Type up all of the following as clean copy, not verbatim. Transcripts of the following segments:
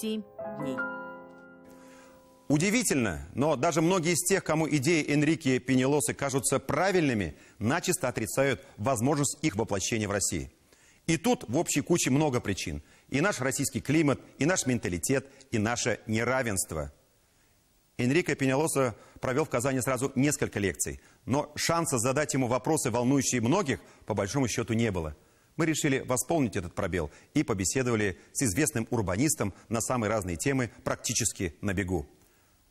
7 дней. Удивительно, но даже многие из тех, кому идеи Энрике Пеньялосы кажутся правильными, начисто отрицают возможность их воплощения в России. И тут в общей куче много причин. И наш российский климат, и наш менталитет, и наше неравенство. Энрике Пеньялоса провел в Казани сразу несколько лекций, но шанса задать ему вопросы, волнующие многих, по большому счету не было. Мы решили восполнить этот пробел и побеседовали с известным урбанистом на самые разные темы практически на бегу.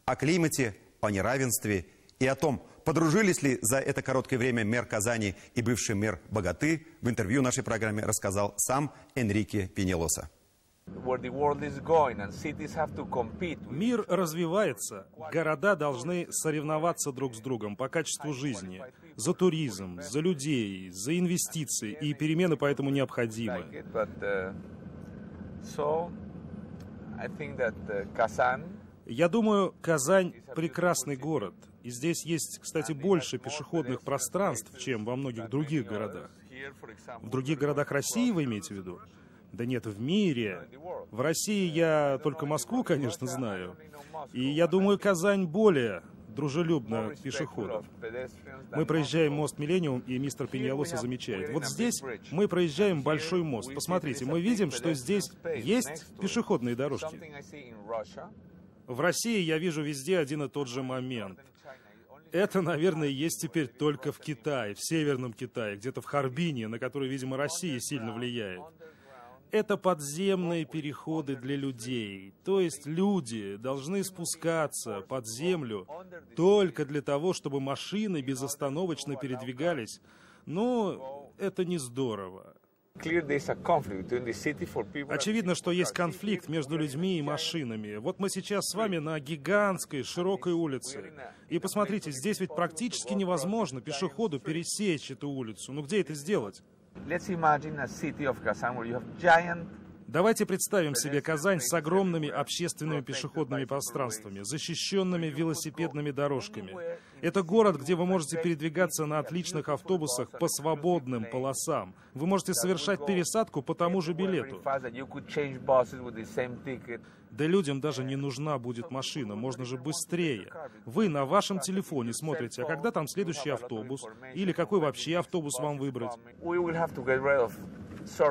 О климате, о неравенстве и о том, подружились ли за это короткое время мэр Казани и бывший мэр Богаты, в интервью нашей программе рассказал сам Энрике Пеньялоса. Мир развивается. Города должны соревноваться друг с другом по качеству жизни. За туризм, за людей, за инвестиции. И перемены поэтому необходимы. Я думаю, Казань – прекрасный город. И здесь есть, кстати, больше пешеходных пространств, чем во многих других городах. В других городах России вы имеете в виду? Да нет, в мире. В России я только Москву, конечно, знаю. И я думаю, Казань более дружелюбна к пешеходам. Мы проезжаем мост Миллениум, и мистер Пеньялоса замечает. Вот здесь мы проезжаем большой мост. Посмотрите, мы видим, что здесь есть пешеходные дорожки. В России я вижу везде один и тот же момент. Это, наверное, есть теперь только в Китае, в Северном Китае, где-то в Харбине, на который, видимо, Россия сильно влияет. Это подземные переходы для людей. То есть люди должны спускаться под землю только для того, чтобы машины безостановочно передвигались. Но это не здорово. Очевидно, что есть конфликт между людьми и машинами. Вот мы сейчас с вами на гигантской, широкой улице. И посмотрите, здесь ведь практически невозможно пешеходу пересечь эту улицу. Ну где это сделать? Давайте представим себе Казань с огромными общественными пешеходными пространствами, защищенными велосипедными дорожками. Это город, где вы можете передвигаться на отличных автобусах по свободным полосам. Вы можете совершать пересадку по тому же билету. Да людям даже не нужна будет машина, можно же быстрее. Вы на вашем телефоне смотрите, а когда там следующий автобус, или какой вообще автобус вам выбрать.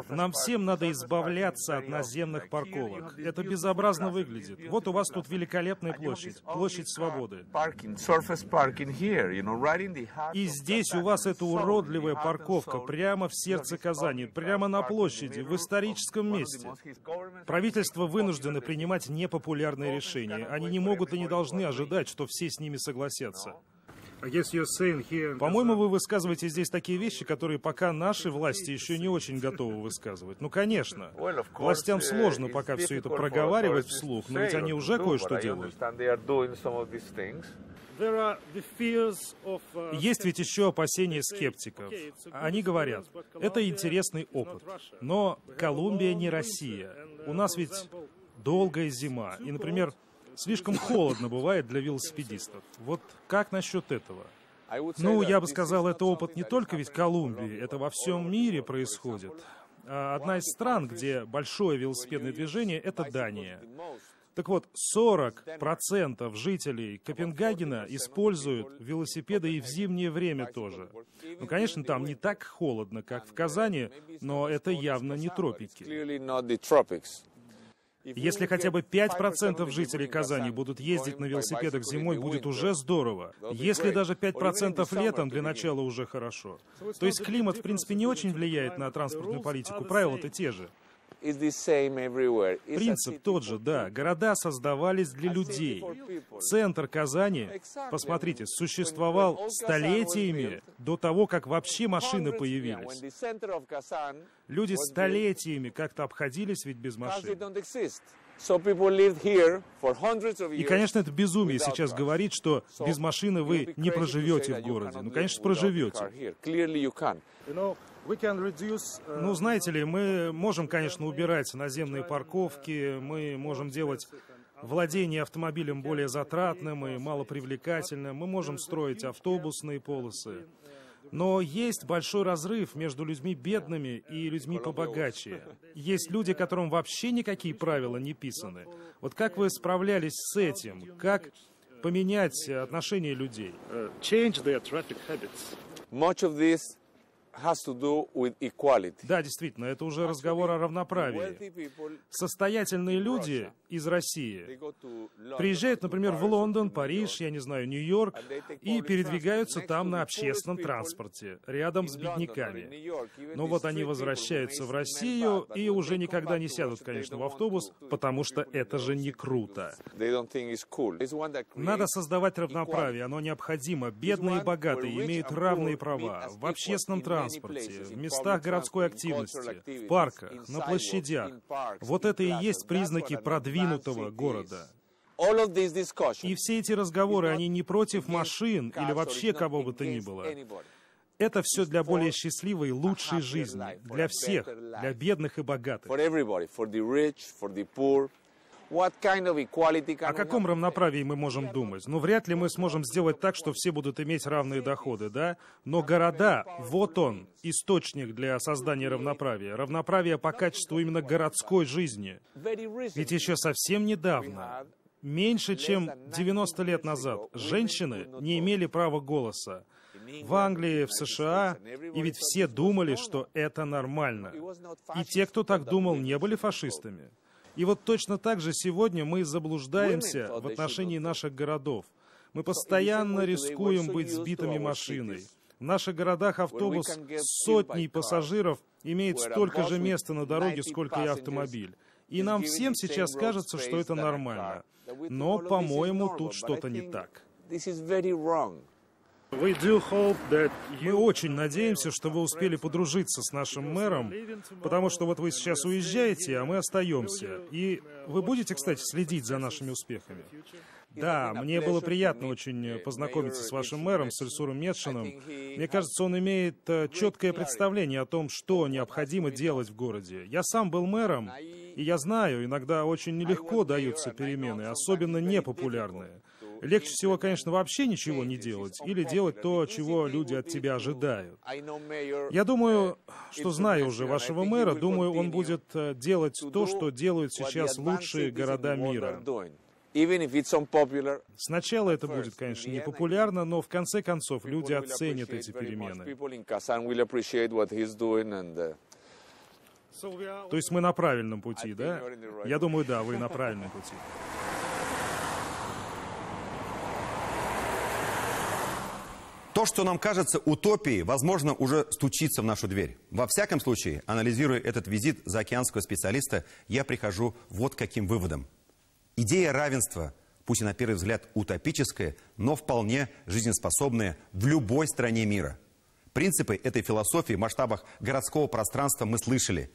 Нам всем надо избавляться от наземных парковок. Это безобразно выглядит. Вот у вас тут великолепная площадь, площадь Свободы. И здесь у вас эта уродливая парковка прямо в сердце Казани, прямо на площади, в историческом месте. Правительство вынуждено принимать непопулярные решения. Они не могут и не должны ожидать, что все с ними согласятся. По-моему, вы высказываете здесь такие вещи, которые пока наши власти еще не очень готовы высказывать. Ну, конечно. Властям сложно пока все это проговаривать вслух, но ведь они уже кое-что делают. Есть ведь еще опасения скептиков. Они говорят, это интересный опыт, но Колумбия не Россия. У нас ведь долгая зима, и, например, слишком холодно бывает для велосипедистов. Вот как насчет этого? Ну, я бы сказал, это опыт не только ведь Колумбии, это во всем мире происходит. Одна из стран, где большое велосипедное движение, это Дания. Так вот, 40% жителей Копенгагена используют велосипеды и в зимнее время тоже. Ну, конечно, там не так холодно, как в Казани, но это явно не тропики. Если хотя бы 5% жителей Казани будут ездить на велосипедах зимой, будет уже здорово. Если даже 5% летом, для начала уже хорошо. То есть климат, в принципе, не очень влияет на транспортную политику. Правила-то те же. Принцип тот же, да. Города создавались для людей. Центр Казани, посмотрите, существовал столетиями до того, как вообще машины появились. Люди столетиями как-то обходились ведь без машин. И, конечно, это безумие сейчас говорить, что без машины вы не проживете в городе. Ну, конечно, проживете. Ну, знаете ли, мы можем, конечно, убирать наземные парковки, мы можем делать владение автомобилем более затратным и малопривлекательным, мы можем строить автобусные полосы. Но есть большой разрыв между людьми бедными и людьми побогаче. Есть люди, которым вообще никакие правила не писаны. Вот как вы справлялись с этим? Как поменять отношения людей? Change their traffic habits. Much of this has to do with equality. Да, действительно, это уже разговор о равноправии. Состоятельные люди из России приезжают, например, в Лондон, Париж, я не знаю, Нью-Йорк, и передвигаются там на общественном транспорте, рядом с бедняками. Но вот они возвращаются в Россию и уже никогда не сядут, конечно, в автобус, потому что это же не круто. Надо создавать равноправие, оно необходимо. Бедные и богатые имеют равные права в общественном транспорте, в местах городской активности, в парках, на площадях. Вот это и есть признаки продвинутого города. И все эти разговоры, они не против машин или вообще кого бы то ни было. Это все для более счастливой, лучшей жизни. Для всех, для бедных и богатых. О каком равноправии мы можем думать? Ну, вряд ли мы сможем сделать так, что все будут иметь равные доходы, да? Но города, вот он, источник для создания равноправия. Равноправие по качеству именно городской жизни. Ведь еще совсем недавно, меньше чем 90 лет назад, женщины не имели права голоса. В Англии, в США, и ведь все думали, что это нормально. И те, кто так думал, не были фашистами. И вот точно так же сегодня мы заблуждаемся в отношении наших городов. Мы постоянно рискуем быть сбитыми машиной. В наших городах автобус с сотней пассажиров имеет столько же места на дороге, сколько и автомобиль. И нам всем сейчас кажется, что это нормально. Но, по-моему, тут что-то не так. Мы очень надеемся, что вы успели подружиться с нашим мэром, потому что вот вы сейчас уезжаете, а мы остаемся. И вы будете, кстати, следить за нашими успехами. Да, мне было приятно очень познакомиться с вашим мэром, с Ильсуром Метшиным. Мне кажется, он имеет четкое представление о том, что необходимо делать в городе. Я сам был мэром, и я знаю, иногда очень нелегко даются перемены, особенно непопулярные. Легче всего, конечно, вообще ничего не делать или делать то, чего люди от тебя ожидают. Я думаю, что знаю уже вашего мэра, думаю, он будет делать то, что делают сейчас лучшие города мира. Сначала это будет, конечно, непопулярно, но в конце концов люди оценят эти перемены. То есть мы на правильном пути, да? Я думаю, да, вы на правильном пути. То, что нам кажется утопией, возможно, уже стучится в нашу дверь. Во всяком случае, анализируя этот визит заокеанского специалиста, я прихожу вот к каким выводам. Идея равенства, пусть и на первый взгляд утопическая, но вполне жизнеспособная в любой стране мира. Принципы этой философии в масштабах городского пространства мы слышали.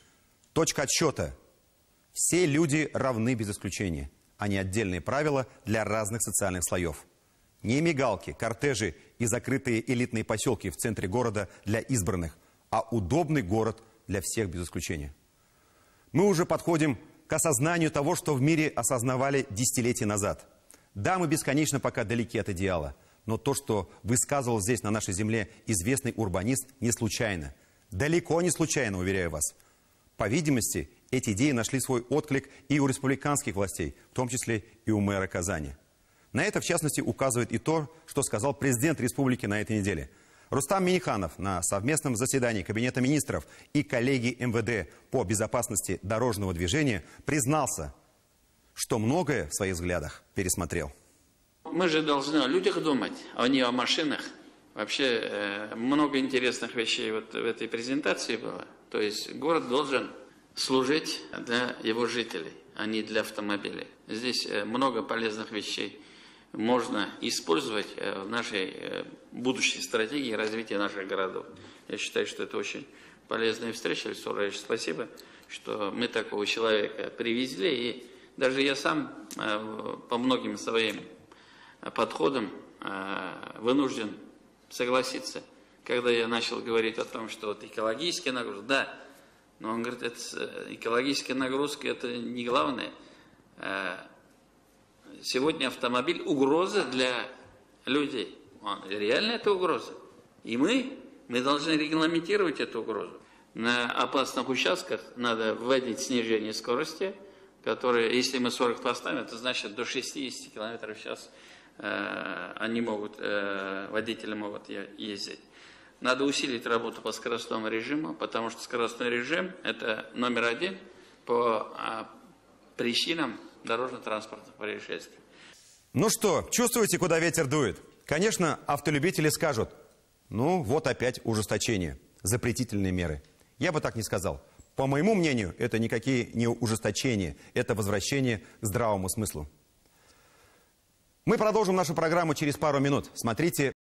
Точка отсчета. Все люди равны без исключения, а не отдельные правила для разных социальных слоев. Не мигалки, кортежи и закрытые элитные поселки в центре города для избранных, а удобный город для всех без исключения. Мы уже подходим к осознанию того, что в мире осознавали десятилетия назад. Да, мы бесконечно пока далеки от идеала, но то, что высказывал здесь, на нашей земле, известный урбанист, не случайно. Далеко не случайно, уверяю вас. По видимости, эти идеи нашли свой отклик и у республиканских властей, в том числе и у мэра Казани. На это, в частности, указывает и то, что сказал президент республики на этой неделе. Рустам Минниханов на совместном заседании Кабинета министров и коллегии МВД по безопасности дорожного движения признался, что многое в своих взглядах пересмотрел. Мы же должны о людях думать, а не о машинах. Вообще много интересных вещей вот в этой презентации было. То есть город должен служить для его жителей, а не для автомобилей. Здесь много полезных вещей можно использовать в нашей будущей стратегии развития наших городов. Я считаю, что это очень полезная встреча. Ильсур Раисович, спасибо, что мы такого человека привезли. И даже я сам по многим своим подходам вынужден согласиться. Когда я начал говорить о том, что вот экологическая нагрузка, да, но он говорит, это, экологическая нагрузка это не главное. Сегодня автомобиль угроза для людей. Реально это угроза. И мы Мы должны регламентировать эту угрозу. На опасных участках надо вводить снижение скорости, которые, если мы 40 поставим, это значит до 60 км в час водители могут ездить. Надо усилить работу по скоростному режиму, потому что скоростной режим – это номер один по причинам дорожно-транспортных происшествий. Ну что, чувствуете, куда ветер дует? Конечно, автолюбители скажут, ну вот опять ужесточение, запретительные меры. Я бы так не сказал. По моему мнению, это никакие не ужесточения, это возвращение к здравому смыслу. Мы продолжим нашу программу через пару минут. Смотрите